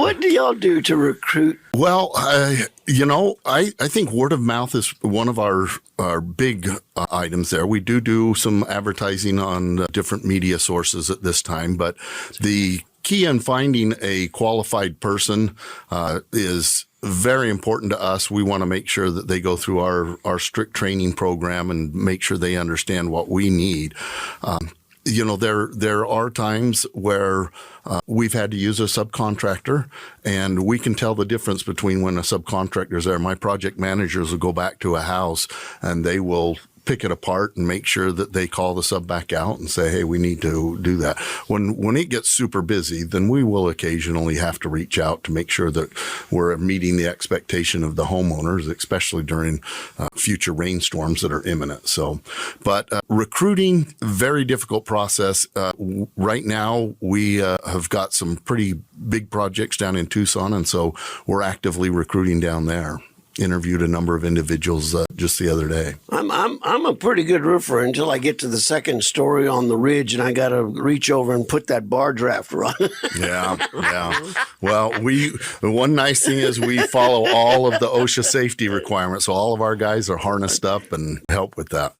What do y'all do to recruit? Well, I think word of mouth is one of our big items there. We do some advertising on different media sources at this time, but the key in finding a qualified person is very important to us. We want to make sure that they go through our strict training program and make sure they understand what we need. There are times where we've had to use a subcontractor, and we can tell the difference between when a subcontractor is there. My project managers will go back to a house and they will pick it apart and make sure that they call the sub back out and say, hey, we need to do that. When it gets super busy, then we will occasionally have to reach out to make sure that we're meeting the expectation of the homeowners, especially during future rainstorms that are imminent. But recruiting, very difficult process. Right now, we have got some pretty big projects down in Tucson, and so we're actively recruiting down there. Interviewed a number of individuals just the other day. I'm a pretty good roofer until I get to the second story on the ridge, and I got to reach over and put that bar drafter on. Yeah. Well, the one nice thing is we follow all of the OSHA safety requirements, so all of our guys are harnessed up and help with that.